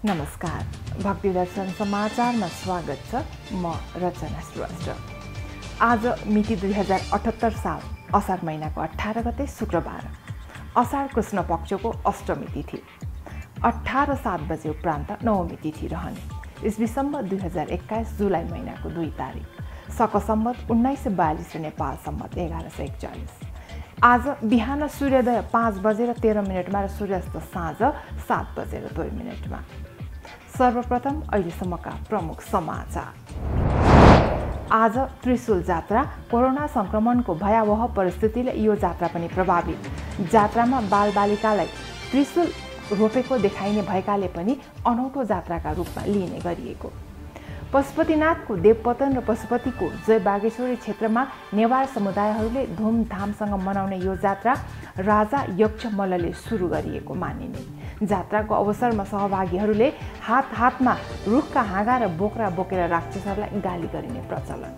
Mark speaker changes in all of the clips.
Speaker 1: नमस्कार, भक्ति दर्शन समाचारमा स्वागत छ। म रचना श्रेष्ठ। आज मिति 2078 साल असार महिनाको 18 गते शुक्रबार, असार कृष्ण पक्षको अष्टमी तिथि, 18:07 बजे उपरान्त नवमी तिथि रहने। ईस्वी सम्वत 2021 जुलाई महिनाको 2 तारिक, शक सम्वत 1942 र नेपाल सम्वत 1141। आज बिहान सूर्योदय 5:13 र सूर्यास्त साँझ 7:02। सर्वप्रथम अहिलेसम्मका प्रमुख समाचार। आज त्रिशूल जात्रा। कोरोना संक्रमणको भयावह परिस्थितिले यो जात्रा पनि प्रभावित। जात्रामा बालबालिकालाई त्रिशूल रोपेको देखाइने भएकाले पनि अनौठो जात्राका रूपमा लिइने गरिएको। पशुपतिनाथको देवपतन र पशुपतिको जय बागेश्वरी क्षेत्रमा नेवार समुदायहरूले धुमधामसँग मनाउने यो जात्रा राजा यक्ष मल्लले सुरु गरिएको मानिने। जात्राको अवसरमा सहभागीहरूले हातमा रुखका हाँगा र बोक्रा बोकेर राक्षसहरूलाई गाली गरिने प्रचलन।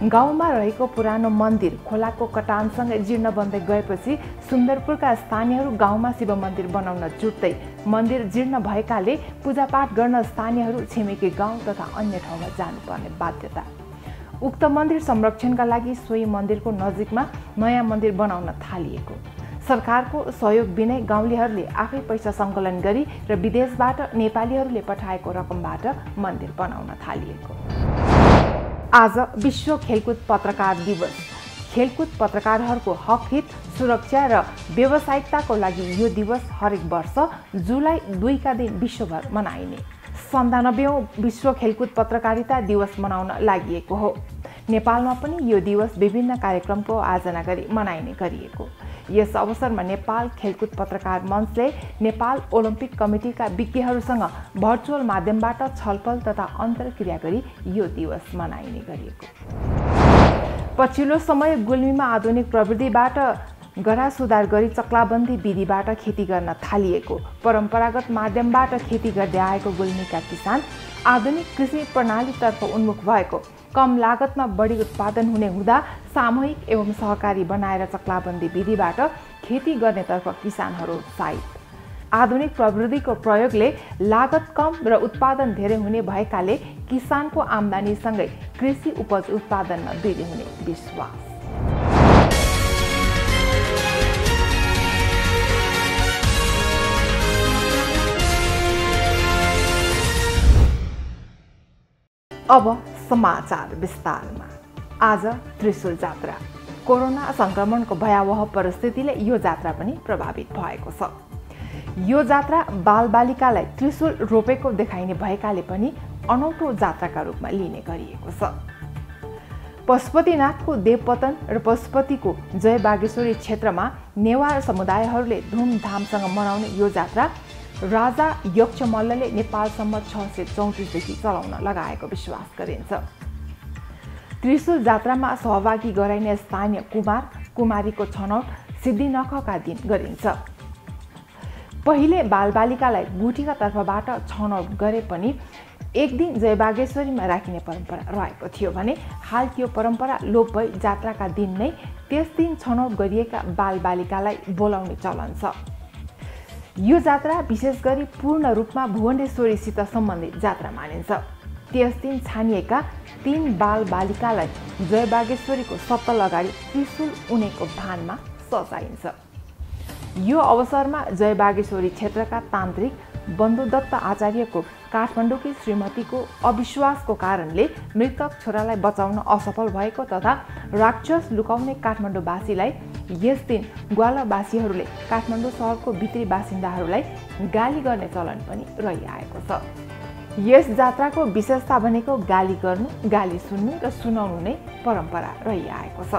Speaker 1: गाउँमा रहेको पुरानो मन्दिर खोलाको कटानसँगै जीर्ण बन्दै गएपछि सुन्दरपुरका स्थानीयहरू गाउँमा शिव मन्दिर बनाउन जुट्दै मन्दिर जीर्ण भएकाले पूजापाठ गर्न स्थानीयहरू छिमेकी गाउँ तथा अन्य ठाउँमा जानुपर्ने बाध्यता। उक्त मन्दिर संरक्षणका लागि सोही मन्दिरको नजिकमा नयाँ मन्दिर बनाउन थालिएको। सरकारको सहयोग बिनै गाउँलेहरूले आफै पैसा सङ्कलन गरी र विदेशबाट नेपालीहरूले पठाएको रकमबाट मन्दिर बनाउन थालिएको। आज विश्व खेलकुद पत्रकार दिवस। खेलकुद पत्रकारहरूको हक हित, सुरक्षा र व्यावसायिकताको लागि यो दिवस हरेक वर्ष जुलाई 2 का दिन विश्वभर मनाइने। 97औं विश्व खेलकुद पत्रकारिता दिवस मनाउन लागि हो। नेपालमा पनि यो दिवस विभिन्न कार्यक्रमको आयोजना गरी मनाइने गरिएको। यस अवसरमा नेपाल खेलकुद पत्रकार मञ्चले नेपाल ओलम्पिक कमिटीका विज्ञहरूसँग भर्चुअल माध्यमबाट छलफल तथा अन्तर्क्रिया गरी यो दिवस मनाइने गरिएको। पछिल्लो समय गुल्मीमा आधुनिक प्रविधिबाट गरा सुधार गरी चक्लाबन्दी विधिबाट खेती गर्न थालिएको। परम्परागत माध्यमबाट खेती गर्दै आएको गुल्मीका किसान आधुनिक कृषि प्रणालीतर्फ उन्मुख भएको, कम लागतमा बढी उत्पादन हुने हुँदा सामूहिक एवं सहकारी बनाएर चक्लाबन्दी विधिबाट खेती गर्नेतर्फ किसानहरू उत्साहित। आधुनिक प्रविधिको प्रयोगले लागत कम र उत्पादन धेरै हुने भएकाले किसानको आम्दानीसँगै कृषि उपज उत्पादनमा वृद्धि हुने विश्वास। अब समाचार विस्तारमा। आज त्रिशूल जात्रा। कोरोना संक्रमणको भयावह परिस्थितिले यो जात्रा पनि प्रभावित भएको छ। यो जात्रा बालबालिकालाई त्रिशूल रोपेको देखाइने भएकाले पनि अनौठो जात्राका रूपमा लिने गरिएको छ। पशुपतिनाथको देवपतन र पशुपतिको जय बागेश्वरी क्षेत्रमा नेवार समुदायहरूले धुमधामसँग मनाउने यो जात्रा राजा यक्ष मल्लले नेपाल सम्वत 634 देखि चलाउन लगाएको विश्वास गरिन्छ। त्रिशूल जात्रामा सहभागी गराइने स्थानीय कुमार कुमारीको छनौट सिद्धिनखका दिन गरिन्छ। पहिले बालबालिकालाई गुठीका तर्फबाट छनौट गरे पनि एक दिन जय बागेश्वरीमा राखिने परम्परा रहेको थियो भने हाल त्यो परम्परा लोप भई जात्राका दिन नै त्यस दिन छनौट गरिएका बालबालिकालाई बोलाउने चलन छ। यो जात्रा विशेष गरी पूर्ण रूपमा भुवनेश्वरीसित सम्बन्धित जात्रा मानिन्छ। त्यस दिन छानिएका 3 बालबालिकालाई जय बागेश्वरीको सत्तल अगाडि त्रिशूल उनेको भानमा सजाइन्छ। यो अवसरमा जय बागेश्वरी क्षेत्रका तान्त्रिक बन्धुदत्त आचार्यको काठमाडौँकी श्रीमतीको अविश्वासको कारणले मृतक छोरालाई बचाउन असफल भएको तथा राक्षस लुकाउने काठमाडौँवासीलाई यस दिन ग्वालवासीहरूले काठमाडौँ सहरको भित्री बासिन्दाहरूलाई गाली गर्ने चलन पनि रहिआएको छ। यस जात्राको विशेषता भनेको गाली गर्नु, गाली सुन्नु र सुनाउनु नै परम्परा रहिआएको छ।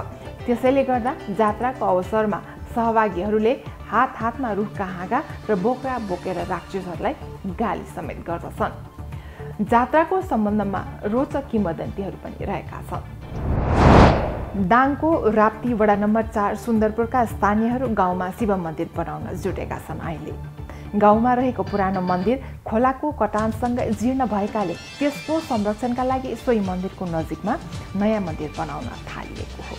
Speaker 1: त्यसैले गर्दा जात्राको अवसरमा सहभागीहरूले हातमा रुखका हाँगा र बोक्रा बोकेर राक्षसहरूलाई गाली समेत गर्दछन्। जात्राको सम्बन्धमा रोचक किंवदन्तीहरू पनि रहेका छन्। दाङको राप्ती वडा नम्बर 4 सुन्दरपुरका स्थानीयहरू गाउँमा शिव मन्दिर बनाउन जुटेका छन्। अहिले गाउँमा रहेको पुरानो मन्दिर खोलाको कटानसँगै जीर्ण भएकाले त्यसको संरक्षणका लागि सोही मन्दिरको नजिकमा नयाँ मन्दिर बनाउन थालिएको हो।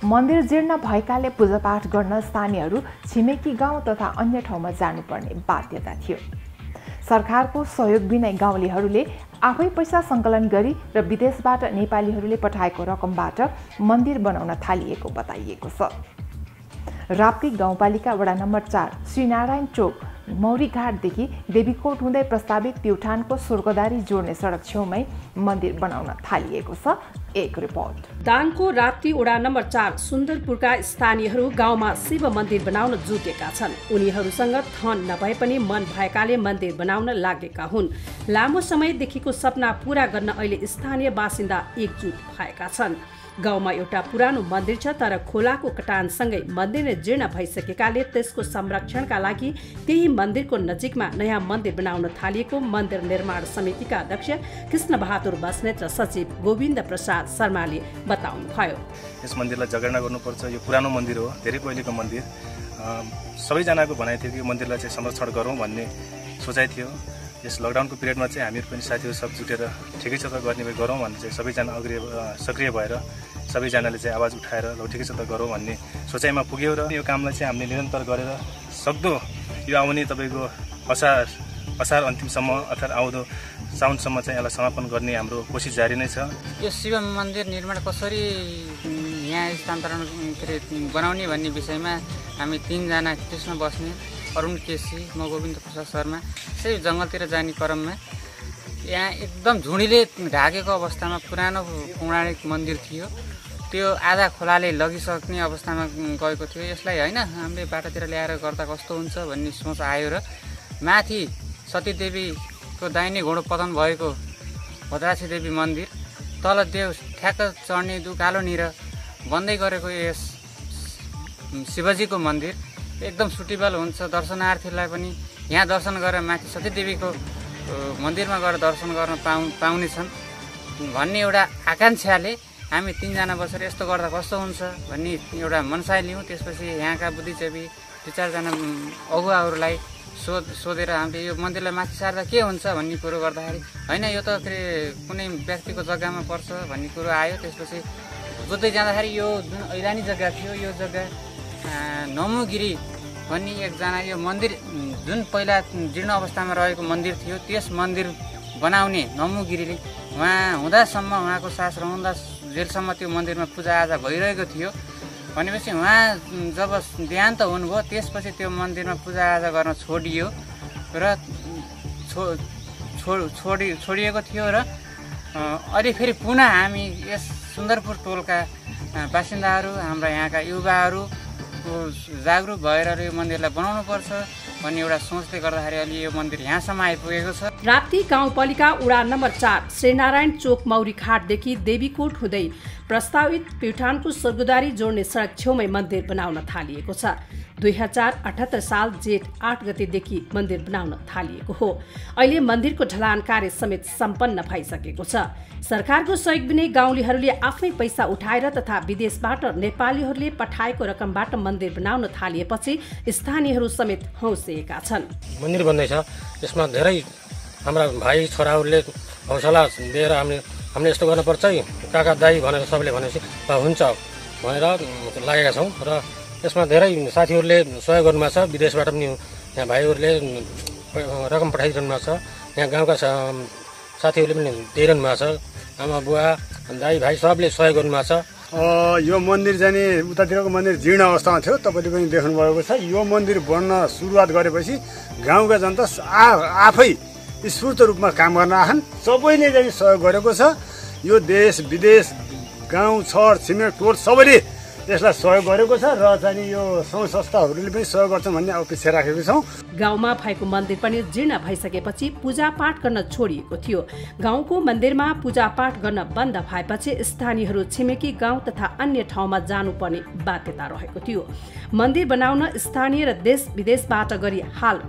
Speaker 1: मन्दिर जीर्ण भएकाले पूजापाठ गर्न स्थानीयहरू छिमेकी गाउँ तथा अन्य ठाउँमा जानुपर्ने बाध्यता थियो। सरकारको सहयोग बिना गाउँलेहरूले आफै पैसा सङ्कलन गरी र विदेशबाट नेपालीहरूले पठाएको रकमबाट मन्दिर बनाउन थालिएको बताइएको छ। राप्ती गाउँपालिका वडा नम्बर 4 श्रीनारायण चोक मौरीघाटदेखि देवीकोट हुँदै प्रस्तावित प्युठानको स्वर्गदारी जोड्ने सडक छेउमै मन्दिर बनाउन थालिएको छ। एक रिपोर्ट।
Speaker 2: दाङको राप्ती वडा नम्बर 4 सुन्दरपुरका स्थानीयहरू गाउँमा शिव मन्दिर बनाउन जुटेका छन्। उनीहरूसँग धन नभए पनि मन भएकाले मन्दिर बनाउन लागेका हुन्। लामो समयदेखिको सपना पूरा गर्न अहिले स्थानीय बासिन्दा एकजुट भएका छन्। गाउँमा एउटा पुरानो मन्दिर छ, तर खोलाको कटानसँगै मन्दिर नै जीर्ण भइसकेकाले त्यसको संरक्षणका लागि त्यही मन्दिरको नजिकमा नयाँ मन्दिर बनाउन थालिएको मन्दिर निर्माण समितिका अध्यक्ष कृष्ण बहादुर बस्नेत र सचिव गोविन्द प्रसाद शर्माले बताउनुभयो।
Speaker 3: यस मन्दिरलाई जगेर्ना गर्नुपर्छ। यो पुरानो मन्दिर हो, धेरै पहिलेको मन्दिर। सबैजनाको भनाइ थियो कि मन्दिरलाई चाहिँ संरक्षण गरौँ भन्ने सोचाइ थियो। यस लकडाउनको पिरियडमा चाहिँ हामीहरू पनि साथीहरू सब जुटेर ठिकै छ त गर्ने भए गरौँ भन्ने चाहिँ सबैजना सक्रिय भएर सबैजनाले चाहिँ आवाज उठाएर ल ठिकै छ त गरौँ भन्ने सोचाइमा पुग्यो र यो कामलाई चाहिँ हामीले निरन्तर गरेर सक्दो यो आउने तपाईँको असार अन्तिमसम्म अर्थात् आउँदो साउनसम्म चाहिँ यसलाई समापन गर्ने हाम्रो कोसिस जारी नै छ।
Speaker 4: यो शिव मन्दिर निर्माण कसरी यहाँ स्थानान्तरण बनाउने भन्ने विषयमा हामी 3 जना कृष्ण बस्ने, अरुण केसी, म गोविन्द प्रसाद शर्मा सबै जङ्गलतिर जाने क्रममा यहाँ एकदम झुडीले ढाकेको अवस्थामा पुरानो पौराणिक मन्दिर थियो। त्यो आधा खोलाले लगिसक्ने अवस्थामा गएको थियो। यसलाई होइन हामीले बाटातिर ल्याएर गर्दा कस्तो हुन्छ भन्ने सोच आयो र माथि सतीदेवीको दाहिने घोडो पतन भएको भद्राक्षी देवी मन्दिर, तल देव ठ्याक्क चढ्ने उकालोनिर बन्दै गरेको यस शिवजीको मन्दिर एकदम सुटेबल हुन्छ। दर्शनार्थीलाई पनि यहाँ दर्शन गरेर माथि सतीदेवीको मन्दिरमा गएर दर्शन गर्न पाउनेछन् भन्ने एउटा आकाङ्क्षाले हामी 3 जना बसेर यस्तो गर्दा कस्तो हुन्छ भन्ने एउटा मनसाय लियौँ। त्यसपछि यहाँका बुद्धिजीवी 2-4 जना अगुवाहरूलाई सोधेर हामीले यो मन्दिरलाई माथि सार्दा के हुन्छ भन्ने कुरो गर्दाखेरि होइन यो त कुनै व्यक्तिको जग्गामा पर्छ भन्ने कुरो आयो। त्यसपछि बुझ्दै जाँदाखेरि यो जुन ऐरानी जग्गा थियो यो जग्गा नमुगिरी भन्ने एकजना यो मन्दिर जुन पहिला जीर्ण अवस्थामा रहेको मन्दिर थियो त्यस मन्दिर बनाउने नमुगिरीले उहाँ हुँदासम्म उहाँको सास रहँदा जेलसम्म त्यो मन्दिरमा पूजाआजा भइरहेको थियो। भनेपछि उहाँ जब देहान्त हुनुभयो त्यसपछि त्यो मन्दिरमा पूजाआजा गर्न छोडियो र छोडिएको थियो र अहिले फेरि पुनः हामी यस सुन्दरपुर टोलका बासिन्दाहरू हाम्रा यहाँका युवाहरू जागरुक भएर यो मन्दिरलाई बनाउनुपर्छ भन्ने एउटा सोचले गर्दाखेरि अहिले यो मन्दिर यहाँसम्म आइपुगेको छ।
Speaker 2: राप्ती गाउँपालिका वडा नम्बर 4 श्रीनारायण चोक मौरीघाटदेखि देवीकोट हुँदै प्रस्तावित प्युठानको स्वर्गदारी जोड्ने सडक छेउमै मन्दिर बनाउन थालिएको छ। 2078 साल जेठ 8 गतेदेखि मन्दिर बनाउन थालिएको हो। अहिले मन्दिरको ढलान कार्य समेत सम्पन्न भइसकेको छ। सरकारको सहयोग बिनै गाउँलेहरूले आफ्नै पैसा उठाएर तथा विदेशबाट नेपालीहरूले पठाएको रकमबाट मन्दिर बनाउन थालिएपछि स्थानीयहरू समेत हौसिएका छन्।
Speaker 5: मन्दिर बन्दैछ, यसमा धेरै हाम्रा भाइ छोराहरूले हौसला दिएर हामीले यस्तो गर्नुपर्छ है काका दाई भनेर सबैले भनेपछि हुन्छ भनेर लागेका छौँ र यसमा धेरै साथीहरूले सहयोग गर्नुभएको छ। विदेशबाट पनि यहाँ भाइहरूले रकम पठाइदिनु भएको छ। यहाँ गाउँका साथीहरूले पनि दिइरहनु भएको छ। आमा बुवा दाई भाइ सबले सहयोग गर्नुभएको छ।
Speaker 6: यो मन्दिर चाहिँ उतातिरको मन्दिर जीर्ण अवस्थामा थियो, तपाईँले पनि देख्नुभएको छ। यो मन्दिर बन्न सुरुवात गरेपछि गाउँका जनता आफै स्फूर्त रूपमा काम गर्न आछन्। सबैले चाहिँ सहयोग गरेको छ। यो देश विदेश गाउँ छर छिमेक टोल सबैले यसलाई सहयोग गरेको छ र चाहिँ यो सङ्घ संस्थाहरूले पनि सहयोग गर्छन् भन्ने अपेक्षा राखेको छौँ।
Speaker 2: गाउँमा भएको मन्दिर पनि जीर्ण भइसकेपछि पूजापाठ गर्न छोडिएको थियो। गाउँको मन्दिरमा पूजापाठ गर्न बन्द भएपछि स्थानीयहरू छिमेकी गाउँ तथा अन्य ठाउँमा जानुपर्ने बाध्यता रहेको थियो। मन्दिर बनाउन स्थानीय र देश विदेशबाट गरी हाल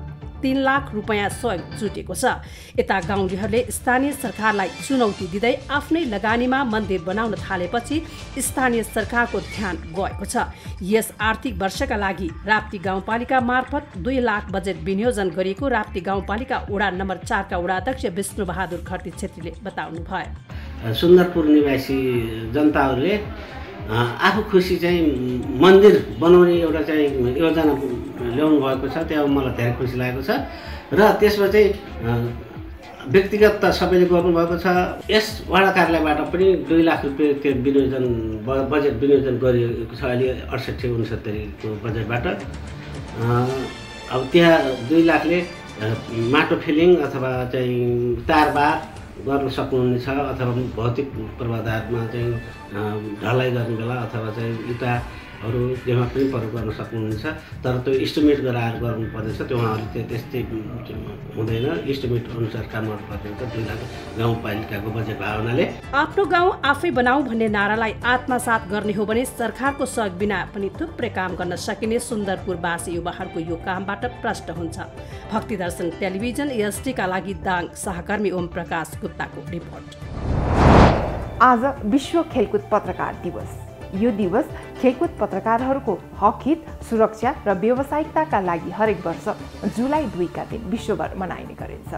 Speaker 2: 3 लाख रुपैयाँ सहयोग जुटेको छ। यता गाउँलेहरूले स्थानीय सरकारलाई चुनौती दिँदै आफ्नै लगानीमा मन्दिर बनाउन थालेपछि स्थानीय सरकारको ध्यान गएको छ। यस आर्थिक वर्षका लागि राप्ती गाउँपालिका मार्फत 2 लाख बजेट विनियोजन गरिएको राप्ती गाउँपालिका वडा नम्बर 4 का वडा अध्यक्ष विष्णु बहादुर खर्ती छेत्रीले बताउनु भयो।
Speaker 7: सुन्दरपुर निवासी जनताहरूले आफू खुसी चाहिँ मन्दिर बनाउने एउटा चाहिँ योजना ल्याउनु भएको छ, त्यो मलाई धेरै खुसी लागेको छ। र त्यसमा चाहिँ व्यक्तिगत त सबैले गर्नुभएको छ। यस वडा कार्यालयबाट पनि 2 लाख रुपियाँ त्यो विनियोजन बजेट विनियोजन गरिएको छ अहिले 68-69 को बजेटबाट। अब त्यहाँ 2 लाखले माटो फिलिङ अथवा चाहिँ तारबार गर्न सक्नुहुनेछ, अथवा भौतिक पूर्वाधारमा चाहिँ ढलाइ गर्ने बेला अथवा चाहिँ इँटाहरू जेमा पनि प्रयोग गर्न सक्नुहुनेछ। तर त्यो इस्टिमेट गराएर गर्नुपर्नेछ, त्यो उहाँहरूले त्यस्तै हुँदैन, इस्टिमेट अनुसार काम गर्नुपर्ने हुन्छ। 2 लाख गाउँपालिकाको बजेट भएको हुनाले
Speaker 2: आफ्नो गाउँ आफै बनाऊ भन्ने नारालाई आत्मसात गर्ने हो भने सरकारको सहयोग बिना पनि थुप्रै काम गर्न सकिने सुन्दरपुरवासी युवाहरूको यो कामबाट प्रष्ट हुन्छ। भक्ति दर्शन टेलिभिजन एसटीका लागि दाङ सहकर्मी ओम प्रकाश गुप्ताको रिपोर्ट।
Speaker 1: आज विश्व खेलकुद पत्रकार दिवस। यो दिवस खेलकुद पत्रकारहरूको हक हित, सुरक्षा र व्यावसायिकताका लागि हरेक वर्ष जुलाई 2 का दिन विश्वभर मनाइने गरिन्छ।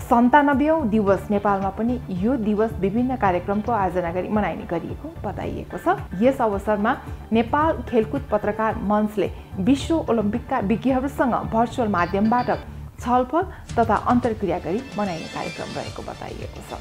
Speaker 1: 97औं दिवस नेपालमा पनि यो दिवस विभिन्न कार्यक्रमको आयोजना गरी मनाइने गरिएको बताइएको छ। यस अवसरमा नेपाल खेलकुद पत्रकार मञ्चले विश्व ओलम्पिकका विज्ञहरूसँग भर्चुअल माध्यमबाट छलफल तथा अन्तर्क्रिया गरी मनाइने कार्यक्रम रहेको बताइएको छ।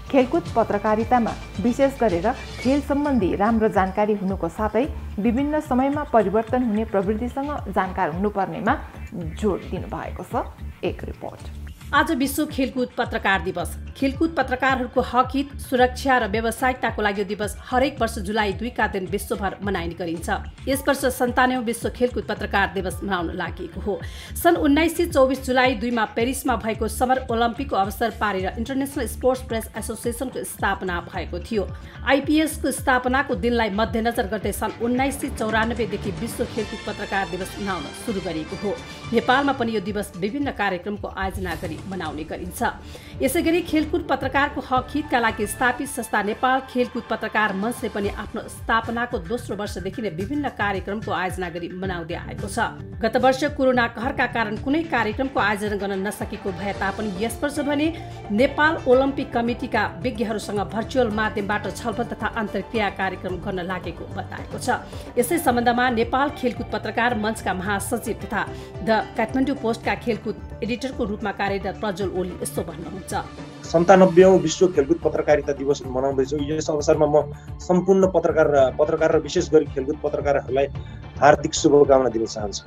Speaker 1: खेलकुद पत्रकारितामा विशेष गरेर खेल सम्बन्धी राम्रो जानकारी हुनुको साथै विभिन्न समयमा परिवर्तन हुने प्रवृत्तिसँग जानकार हुनुपर्नेमा जोड दिनुभएको छ। एक रिपोर्ट।
Speaker 2: आज विश्व खेलकुद पत्रकार दिवस। खेलकुद पत्रकारहरूको हक हित, सुरक्षा र व्यावसायिकताको लागि यो दिवस हरेक वर्ष जुलाई 2 का दिन विश्वभर मनाइने गरिन्छ। यस वर्ष 97औं विश्व खेलकुद पत्रकार दिवस मनाउन लागि हो। सन् 1924 जुलाई 2 मा पेरिसमा भएको समर ओलम्पिकको अवसर पारेर इन्टरनेसनल स्पोर्ट्स प्रेस एसोसिएसनको स्थापना भएको थियो। आइपिएसको स्थापनाको दिनलाई मध्यनजर गर्दै सन् 1994 देखि विश्व खेलकुद पत्रकार दिवस मनाउन सुरु गरिएको हो। नेपालमा पनि यो दिवस विभिन्न कार्यक्रमको आयोजना गरी मनाउने गरिन्छ। यसैगरी खेलकुद पत्रकारको हक हितका लागि स्थापित संस्था नेपाल खेलकुद पत्रकार मञ्चले पनि आफ्नो स्थापनाको दोस्रो वर्षदेखि नै विभिन्न कार्यक्रमको आयोजना गरी मनाउँदै आएको छ। गत वर्ष कोरोना कहरका कारण कुनै कार्यक्रमको आयोजना गर्न नसकेको भए तापनि यस वर्ष भने नेपाल ओलम्पिक कमिटीका विज्ञहरूसँग भर्चुअल माध्यमबाट छलफल तथा अन्तर्क्रिया कार्यक्रम गर्न लागेको बताएको छ। यसै सम्बन्धमा नेपाल खेलकुद पत्रकार मञ्चका महासचिव तथा द काठमाडौँ पोस्टका खेलकुद एडिटरको रूपमा कार्यरत प्रज्वल ओली यस्तो भन्नुहुन्छ।
Speaker 8: 97औं विश्व खेलकुद पत्रकारिता दिवस मनाउँदैछौँ। यस अवसरमा म सम्पूर्ण पत्रकार र विशेष गरी खेलकुद पत्रकारहरूलाई हार्दिक शुभकामना दिन चाहन्छु।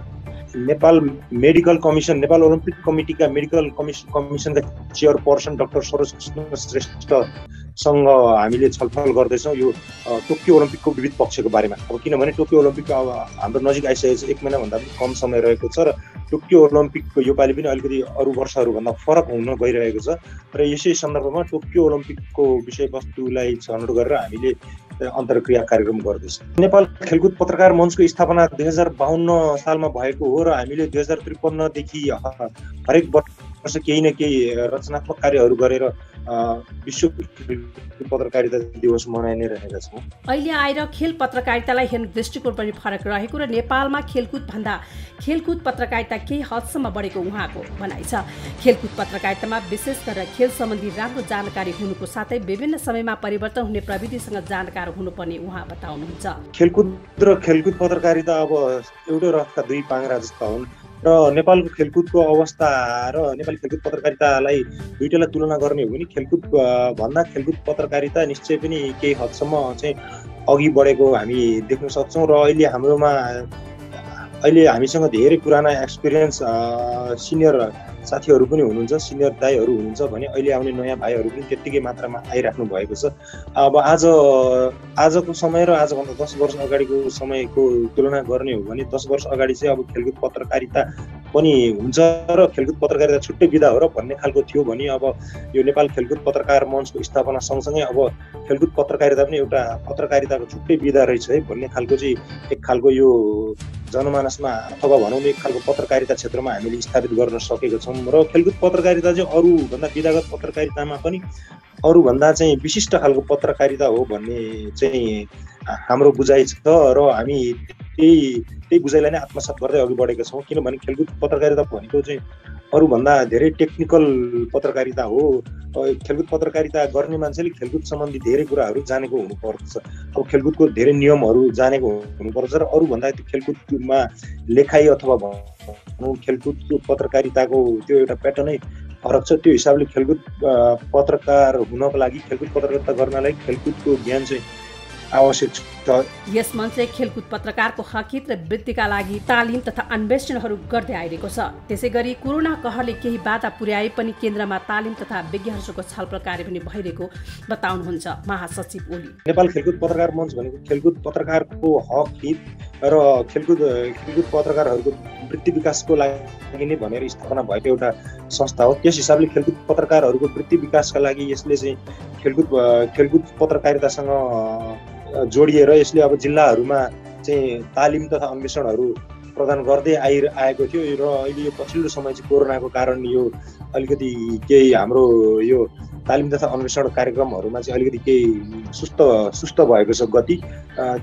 Speaker 8: Nepal medical commission, Nepal Olympic कमिटीका मेडिकल कमिसनका चेयरपर्सन डाक्टर सरोज कृष्ण श्रेष्ठसँग हामीले छलफल गर्दैछौँ यो टोकियो ओलम्पिकको विविध पक्षको बारेमा। अब किनभने टोकियो ओलम्पिक अब हाम्रो नजिक आइसकेको छ, 1 महिनाभन्दा पनि कम समय रहेको छ र टोकियो ओलम्पिकको योपालि पनि अलिकति अरू वर्षहरूभन्दा फरक हुन गइरहेको छ र यसै सन्दर्भमा टोकियो ओलम्पिकको विषयवस्तुलाई छनौट गरेर हामीले अन्तर्क्रिया कार्यक्रम गर्दैछौँ। नेपाल खेलकुद पत्रकार मञ्चको स्थापना 2052 सालमा भएको हो र हामीले 2053 देखि हरेक वर्ष केही न केही रचनात्मक कार्यहरू गरेर विश्व पत्रकारिता दिवस मनाइ नै रहेका छौँ।
Speaker 2: अहिले आएर खेल पत्रकारितालाई हेर्ने दृष्टिकोण पनि फरक रहेको र नेपालमा खेलकुद पत्रकारिता केही हदसम्म बढेको उहाँको भनाइ छ। खेलकुद पत्रकारितामा विशेष गरेर खेल सम्बन्धी राम्रो जानकारी हुनुको साथै विभिन्न समयमा परिवर्तन हुने प्रविधिसँग जानकार हुनुपर्ने उहाँ बताउनुहुन्छ।
Speaker 8: खेलकुद र खेलकुद पत्रकारिता अब एउटै रथका 2 पाङ्ग्रा जस्ता हुन् र नेपालको खेलकुदको अवस्था र नेपाली खेलकुद पत्रकारितालाई दुईटालाई तुलना गर्ने हो भने खेलकुद भन्दा खेलकुद पत्रकारिता निश्चय पनि केही हदसम्म चाहिँ अघि बढेको हामी देख्न सक्छौँ र अहिले हामीसँग धेरै पुराना एक्सपिरियन्स सिनियर साथीहरू पनि हुनुहुन्छ, सिनियर दाइहरू हुनुहुन्छ भने अहिले आउने नयाँ भाइहरू पनि त्यत्तिकै मात्रामा आइराख्नु भएको छ। अब आजको समय र आजभन्दा 10 वर्ष अगाडिको समयको तुलना गर्ने हो भने 10 वर्ष अगाडि चाहिँ अब खेलकुद पत्रकारिता पनि हुन्छ र खेलकुद पत्रकारिता छुट्टै विधा हो र भन्ने खालको थियो भने अब यो नेपाल खेलकुद पत्रकार मञ्चको स्थापना सँगसँगै अब खेलकुद पत्रकारिता पनि एउटा पत्रकारिताको छुट्टै विधा रहेछ है भन्ने खालको चाहिँ एक खालको यो जनमानसमा अथवा भनौँ एक खालको पत्रकारिता क्षेत्रमा हामीले स्थापित गर्न सकेका छौँ र खेलकुद पत्रकारिता चाहिँ अरूभन्दा विधागत पत्रकारितामा पनि अरूभन्दा चाहिँ विशिष्ट खालको पत्रकारिता हो भन्ने चाहिँ हाम्रो बुझाइ छ र हामी त्यही बुझाइलाई नै आत्मसात गर्दै अघि बढेका छौँ। किनभने खेलकुद पत्रकारिता भनेको चाहिँ अरूभन्दा धेरै टेक्निकल पत्रकारिता हो। खेलकुद पत्रकारिता गर्ने मान्छेले खेलकुद सम्बन्धी धेरै कुराहरू जानेको हुनुपर्छ। अब खेलकुदको धेरै नियमहरू जानेको हुनुपर्छ र अरूभन्दा त्यो खेलकुदमा लेखाइ अथवा खेलकुदको पत्रकारिताको त्यो एउटा प्याटर्नै फरक छ। त्यो हिसाबले खेलकुद पत्रकार हुनको लागि, खेलकुद पत्रकारिता गर्नलाई खेलकुदको ज्ञान चाहिँ आवश्यक छ।
Speaker 2: यस मञ्चले खेलकुद पत्रकारको हकित र वृद्धिका लागि तालिम तथा अन्वेषणहरू गर्दै आइरहेको छ। त्यसै गरी कोरोना कहरले केही बाधा पुर्याए पनि केन्द्रमा तालिम तथा विज्ञहरूसँगको छलफल कार्य पनि भइरहेको बताउनुहुन्छ महासचिव ओली।
Speaker 8: नेपाल खेलकुद पत्रकार मञ्च भनेको खेलकुद पत्रकारको हक हित र खेलकुद पत्रकारहरूको वृत्ति विकासको लागि नै भनेर स्थापना भएको एउटा संस्था हो। त्यस हिसाबले खेलकुद पत्रकारहरूको वृत्ति विकासका लागि यसले चाहिँ खेलकुद पत्रकारितासँग जोडिएर यसले अब जिल्लाहरूमा चाहिँ तालिम तथा अन्वेषणहरू प्रदान गर्दै आएको थियो र अहिले यो पछिल्लो समय चाहिँ कोरोनाको कारण यो अलिकति केही हाम्रो यो तालिम तथा अन्वेषण कार्यक्रमहरूमा चाहिँ अलिकति केही सुस्त भएको छ गति।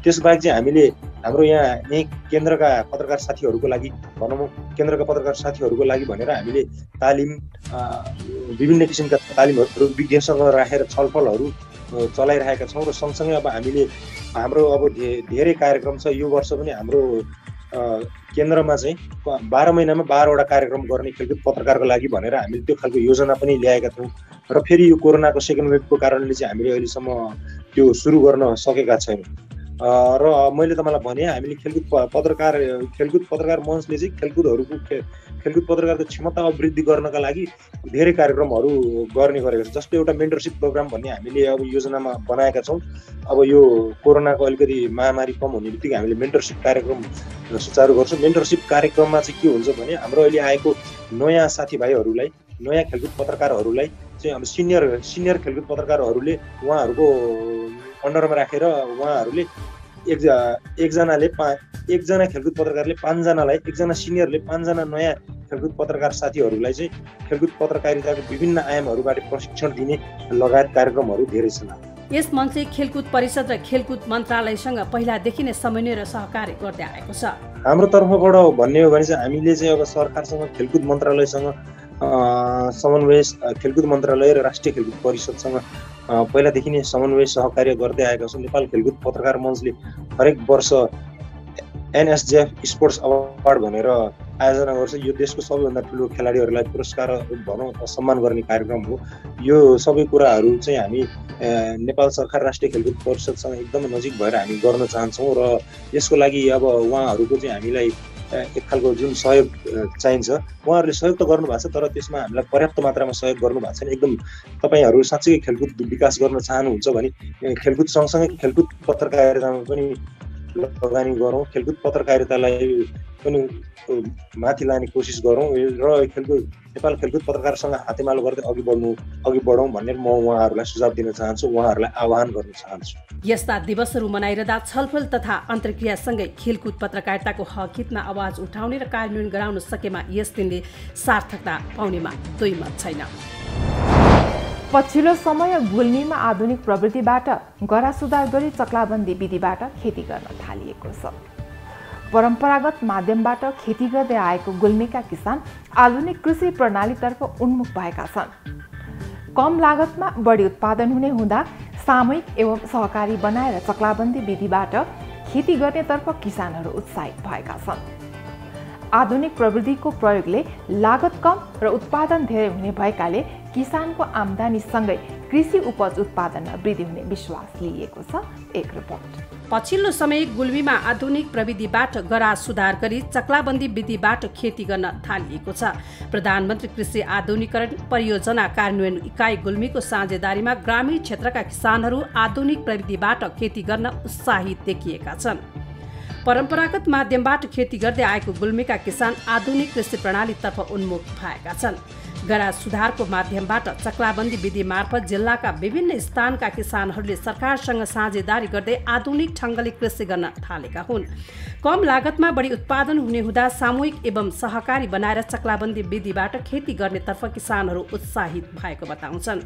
Speaker 8: त्यसबाहेक चाहिँ हामीले हाम्रो यहीँ केन्द्रका पत्रकार साथीहरूको लागि भनेर हामीले तालिम विभिन्न किसिमका तालिमहरू विज्ञसँग राखेर छलफलहरू चलाइरहेका छौँ र सँगसँगै अब हाम्रो अब धेरै कार्यक्रम छ। यो वर्ष पनि हाम्रो केन्द्रमा चाहिँ 12 महिनामा 12 वटा कार्यक्रम गर्ने खेलकुद पत्रकारको लागि भनेर हामीले त्यो खालको योजना पनि ल्याएका थियौँ र फेरि यो कोरोनाको सेकेन्ड वेभको कारणले चाहिँ हामीले अहिलेसम्म त्यो सुरु गर्न सकेका छैनौँ। र मैले तपाईँलाई भने हामीले खेलकुद पत्रकार मञ्चले चाहिँ खेलकुद पत्रकारको क्षमता वृद्धि गर्नका लागि धेरै कार्यक्रमहरू गर्ने गरेको छ। जस्तो एउटा मेन्टरसिप प्रोग्राम भन्ने हामीले अब योजनामा बनाएका छौँ। अब यो कोरोनाको अलिकति महामारी कम हुने बित्तिकै हामीले मेन्टरसिप कार्यक्रम सुचारू गर्छौँ। मेन्टरसिप कार्यक्रममा चाहिँ के हुन्छ भने हाम्रो अहिले आएको नयाँ साथीभाइहरूलाई, नयाँ खेलकुद पत्रकारहरूलाई चाहिँ अब सिनियर खेलकुद पत्रकारहरूले उहाँहरूको अन्डरमा राखेर उहाँहरूले एकजना खेलकुद पत्रकारले 5 जनालाई, एकजना सिनियरले 5 जना नयाँ खेलकुद पत्रकार साथीहरूलाई चाहिँ खेलकुद पत्रकारिताको विभिन्न आयामहरूबाट प्रशिक्षण दिने लगायत कार्यक्रमहरू धेरै छन्।
Speaker 2: यस मञ्चले खेलकुद परिषद र खेलकुद मन्त्रालयसँग पहिलादेखि नै समन्वय र सहकार्य गर्दै आएको छ।
Speaker 8: हाम्रो तर्फबाट भन्ने हो भने चाहिँ हामीले चाहिँ अब सरकारसँग, खेलकुद मन्त्रालयसँग समन्वय, खेलकुद मन्त्रालय र राष्ट्रिय खेलकुद परिषदसँग पहिलादेखि नै समन्वय सहकार्य गर्दै आएका छौँ। नेपाल खेलकुद पत्रकार मञ्चले हरेक वर्ष NSJF स्पोर्ट्स अवार्ड भनेर आयोजना गर्छ। यो देशको सबैभन्दा ठुलो खेलाडीहरूलाई पुरस्कार भनौँ सम्मान गर्ने कार्यक्रम हो। यो सबै कुराहरू चाहिँ हामी नेपाल सरकार राष्ट्रिय खेलकुद परिषदसँग एकदमै नजिक भएर हामी गर्न चाहन्छौँ र यसको लागि अब उहाँहरूको चाहिँ हामीलाई एक खालको जुन सहयोग चाहिन्छ, उहाँहरूले सहयोग त गर्नुभएको छ तर त्यसमा हामीलाई पर्याप्त मात्रामा सहयोग गर्नुभएको छैन। एकदम तपाईँहरू साँच्चै खेलकुद विकास गर्न चाहनुहुन्छ भने खेलकुद सँगसँगै खेलकुद पत्रकारितामा पनि लगानी गरौँ, खेलकुद पत्रकारितालाई पनि माथि लाने कोसिस गरौँ र नेपाल खेलकुद पत्रकारसँग हातेमालो गर्दै अघि बढौँ भनेर म उहाँहरूलाई सुझाव दिन चाहन्छु, उहाँहरूलाई आह्वान गर्न चाहन्छु।
Speaker 2: यस्ता दिवसहरू मनाइरहँदा छलफल तथा अन्तर्क्रियासँगै खेलकुद पत्रकारिताको हकितमा आवाज उठाउने र कार्यान्वयन गराउन सकेमा यस दिनले सार्थकता पाउनेमा दुई मत छैन।
Speaker 1: पछिल्लो समय गुल्मीमा आधुनिक प्रविधिबाट गरा सुधार गरी चक्लाबन्दी विधिबाट खेती गर्न थालिएको छ। परम्परागत माध्यमबाट खेती गर्दै आएको गुल्मीका किसान आधुनिक कृषि प्रणालीतर्फ उन्मुख भएका छन्। कम लागतमा बढी उत्पादन हुने हुँदा सामूहिक एवं सहकारी बनाएर चक्लाबन्दी विधिबाट खेती गर्नेतर्फ किसानहरू उत्साहित भएका छन्। आधुनिक प्रविधिको प्रयोगले लागत कम र उत्पादन धेरै हुने भएकाले किसानको आम्दानीसँगै कृषि उपज उत्पादनमा वृद्धि हुने विश्वास लिएको छ। एक रिपोर्ट।
Speaker 2: पछिल्लो समय गुल्मीमा आधुनिक प्रविधिबाट गरा सुधार गरी चक्लाबन्दी विधिबाट खेती गर्न थालिएको छ। प्रधानमन्त्री कृषि आधुनिकीकरण परियोजना कार्यान्वयन इकाइ गुल्मीको साझेदारीमा ग्रामीण क्षेत्रका किसानहरू आधुनिक प्रविधिबाट खेती गर्न उत्साहित देखिएका छन्। परम्परागत माध्यमबाट खेती गर्दै आएको गुल्मीका किसान आधुनिक कृषि प्रणालीतर्फ उन्मुख भएका छन्। गरा सुधारको माध्यमबाट चक्लाबन्दी विधि मार्फत जिल्लाका विभिन्न स्थानका किसानहरूले सरकारसँग साझेदारी गर्दै आधुनिक ढङ्गले कृषि गर्न थालेका हुन्। कम लागतमा बढी उत्पादन हुने हुँदा सामूहिक एवं सहकारी बनाएर चक्लाबन्दी विधिबाट खेती गर्नेतर्फ किसानहरू उत्साहित भएको बताउँछन्।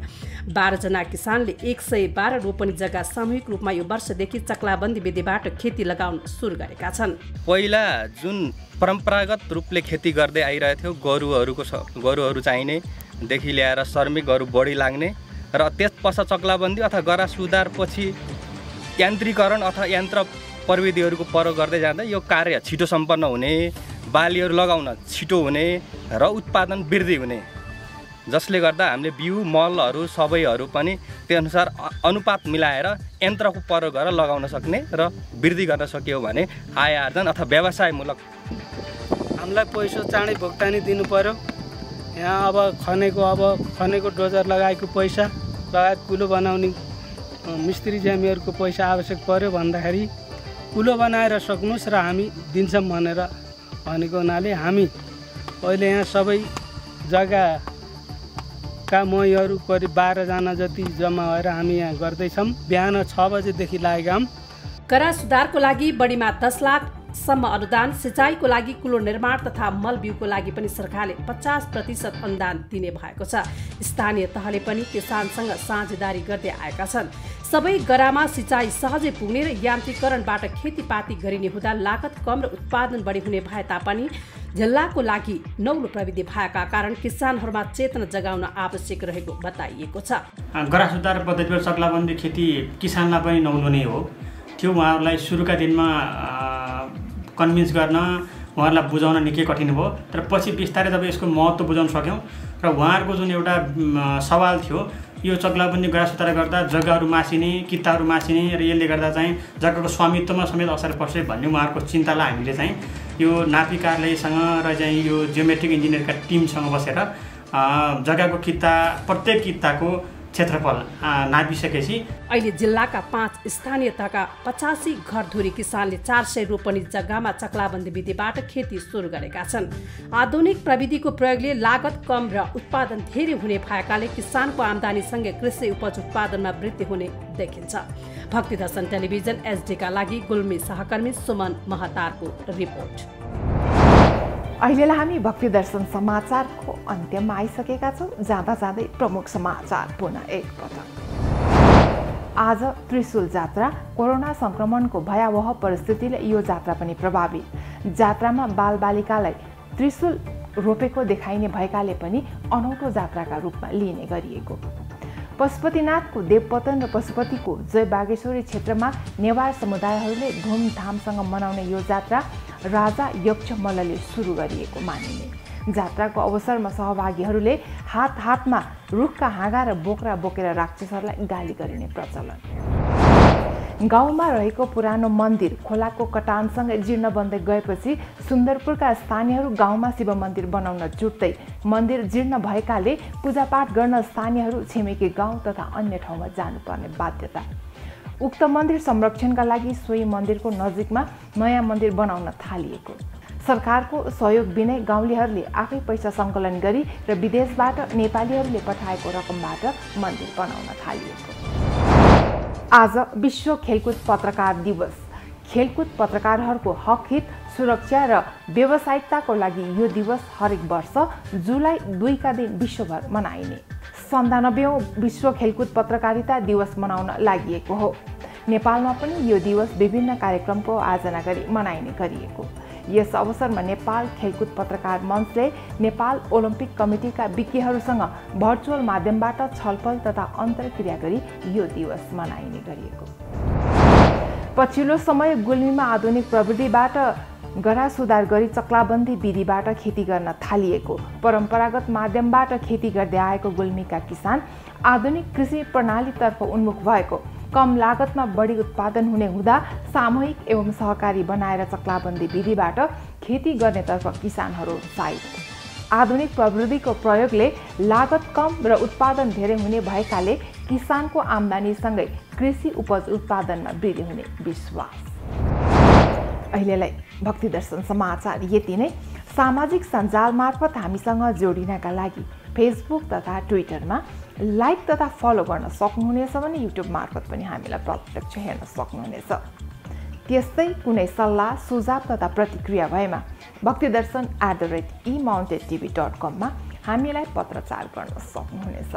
Speaker 2: 12 जना किसानले 112 रोपनी जग्गा सामूहिक रूपमा यो वर्षदेखि चक्लाबन्दी विधिबाट खेती लगाउन सुरु गरेका छन्।
Speaker 9: पहिला जुन परम्परागत रूपले खेती गर्दै आइरहेको थियो, गोरुहरू चाहिने देखि ल्याएर श्रमिक गोरु बढी लाग्ने र त्यस पश्चात चक्लाबन्दी अथवा गरा सुधारपछि यान्त्रिकरण अथवा यन्त्र प्रविधिहरूको प्रयोग गर्दै जाँदा यो कार्य छिटो सम्पन्न हुने, बालीहरू लगाउन छिटो हुने र उत्पादन वृद्धि हुने, जसले गर्दा हामीले बिउ मलहरू सबैहरू पनि त्यो अनुसार अनुपात मिलाएर यन्त्रको प्रयोग गरेर लगाउन सक्ने र वृद्धि गर्न सकियो भने आय आर्जन अथवा व्यवसायमूलक
Speaker 10: हामीलाई पैसा चाँडै भुक्तानी दिनु पर्यो। यहाँ अब खनेको डोजर लगाएको पैसा लगायत कुलो बनाउने मिस्त्री ज्यामीहरूको पैसा आवश्यक पर्यो भन्दाखेरि कुलो बनाएर सक्नुहोस् र हामी दिन्छौँ भनेर भनेको हुनाले हामी अहिले यहाँ सबै जग्गाका महीहरू करिब 12 जना जति जम्मा भएर हामी यहाँ गर्दैछौँ। बिहान 6 बजेदेखि लागेका हौँ।
Speaker 2: गरा सुधारको लागि बढीमा 10 लाखसम्म अनुदान, सिँचाइको लागि कुलो निर्माण तथा मल बिउको लागि पनि सरकारले 50% अनुदान दिने भएको छ। स्थानीय तहले पनि किसानसँग साझेदारी गर्दै आएका छन्। सबै गरामा सिँचाइ सहजै पुग्ने र यान्त्रिकरणबाट खेतीपाती गरिने हुँदा लागत कम र उत्पादन बढी हुने भए तापनि जिल्लाको लागि नौलो प्रविधि भएका कारण किसानहरूमा चेतना जगाउन आवश्यक रहेको बताइएको छ।
Speaker 11: गरा सुधार पद्धतिबाट चक्लाबन्दी खेती किसानलाई पनि नौलो नै हो। त्यो उहाँहरूलाई सुरुका दिनमा कन्भिन्स गर्न, उहाँहरूलाई बुझाउन निकै कठिन भयो। तर पछि बिस्तारै जब यसको महत्त्व बुझाउन सक्यौँ र उहाँहरूको जुन एउटा सवाल थियो, यो चक्लाबन्दी गरा सुधार गर्दा जग्गाहरू मासिने, किताहरू मासिने र यसले गर्दा चाहिँ जग्गाको स्वामित्वमा समेत असर पर्छ भन्ने उहाँहरूको चिन्तालाई हामीले चाहिँ यो नापी कार्यालयसँग र चाहिँ यो जियोमेट्रिक इन्जिनियरका टिमसँग बसेर जग्गाको किता, प्रत्येक किताको क्षेत्रफल नापिसकेपछि
Speaker 2: अहिले जिल्लाका 5 स्थानीय तहका 85 घरधुरी किसानले 400 रोपनी जग्गामा चक्लाबन्दी विधिबाट खेती सुरु गरेका छन्। आधुनिक प्रविधिको प्रयोगले लागत कम र उत्पादन धेरै हुने भएकाले किसानको आम्दानीसँगै कृषि उपज उत्पादनमा वृद्धि हुने देखिन्छ। भक्ति दर्शन टेलिभिजन SD का लागि गुल्मी सहकर्मी सुमन महतारको रिपोर्ट।
Speaker 1: अहिलेलाई हामी भक्ति दर्शन समाचारको अन्त्यमा आइसकेका छौँ। जाँदा जाँदै प्रमुख समाचार पुनः एकपटक। आज त्रिशूल जात्रा, कोरोना संक्रमणको भयावह परिस्थितिले यो जात्रा पनि प्रभावित। जात्रामा बालबालिकालाई त्रिशूल रोपेको देखाइने भएकाले पनि अनौठो जात्राका रूपमा लिने गरिएको। पशुपतिनाथको देवपतन र पशुपतिको जय बागेश्वरी क्षेत्रमा नेवार समुदायहरूले धुमधामसँग मनाउने यो जात्रा राजा यक्ष मल्लले सुरु गरिएको मानिने। जात्राको अवसरमा सहभागीहरूले हात हातमा रुखका हाँगा र बोक्रा बोकेर राक्षसहरूलाई गाली गरिने प्रचलन। गाउँमा रहेको पुरानो मन्दिर खोलाको कटानसँगै जीर्ण बन्दै गएपछि सुन्दरपुरका स्थानीयहरू गाउँमा शिव मन्दिर बनाउन जुट्दै मन्दिर जीर्ण भएकाले पूजापाठ गर्न स्थानीयहरू छिमेकी गाउँ तथा अन्य ठाउँमा जानुपर्ने बाध्यता। उक्त मन्दिर संरक्षणका लागि सोही मन्दिरको नजिकमा नयाँ मन्दिर बनाउन थालिएको। सरकारको सहयोग बिनै गाउँलेहरूले आफै पैसा सङ्कलन गरी र विदेशबाट नेपालीहरूले पठाएको रकमबाट मन्दिर बनाउन थालिएको। आज विश्व खेलकुद पत्रकार दिवस। खेलकुद पत्रकारहरूको हक हित, सुरक्षा र व्यावसायिकताको लागि यो दिवस हरेक वर्ष जुलाई 2 का दिन विश्वभर मनाइने। 97औं विश्व खेलकुद पत्रकारिता दिवस मनाउन लागि हो। नेपालमा पनि यो दिवस विभिन्न कार्यक्रमको आयोजना गरी मनाइने गरिएको। यस अवसरमा नेपाल खेलकुद पत्रकार मञ्चले नेपाल ओलम्पिक कमिटीका विज्ञहरूसँग भर्चुअल माध्यमबाट छलफल तथा अन्तर्क्रिया गरी यो दिवस मनाइने गरिएको। पछिल्लो समय गुल्मीमा आधुनिक प्रविधिबाट गरा सुधार गरी चक्लाबन्दी विधिबाट खेती गर्न थालिएको। परम्परागत माध्यमबाट खेती गर्दै आएको गुल्मीका किसान आधुनिक कृषि प्रणालीतर्फ उन्मुख भएको। कम लागतमा बढी उत्पादन हुने हुँदा सामूहिक एवं सहकारी बनाएर चक्लाबन्दी विधिबाट खेती गर्नेतर्फ किसानहरू उत्साहित। आधुनिक प्रविधिको प्रयोगले लागत कम र उत्पादन धेरै हुने भएकाले किसानको आम्दानीसँगै कृषि उपज उत्पादनमा वृद्धि हुने विश्वास। अहिलेलाई भक्ति दर्शन समाचार यति नै। सामाजिक सञ्जाल मार्फत हामीसँग जोडिनका लागि फेसबुक तथा ट्विटरमा लाइक तथा फलो गर्न सक्नुहुनेछ भने युट्युब मार्फत पनि हामीलाई प्रत्यक्ष हेर्न सक्नुहुनेछ। त्यस्तै कुनै सल्लाह सुझाव तथा प्रतिक्रिया भएमा bhaktidarshan@emountedtv.com मा हामीलाई पत्रचार गर्न सक्नुहुनेछ।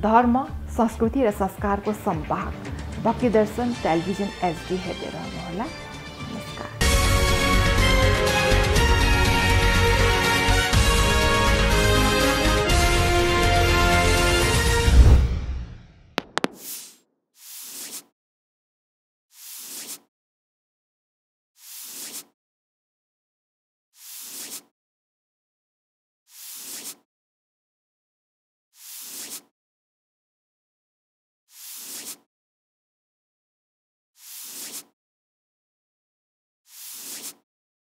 Speaker 1: धर्म, संस्कृति र संस्कारको संवाहक भक्तिदर्शन टेलिभिजन HD हेर्दै रहनुहोला।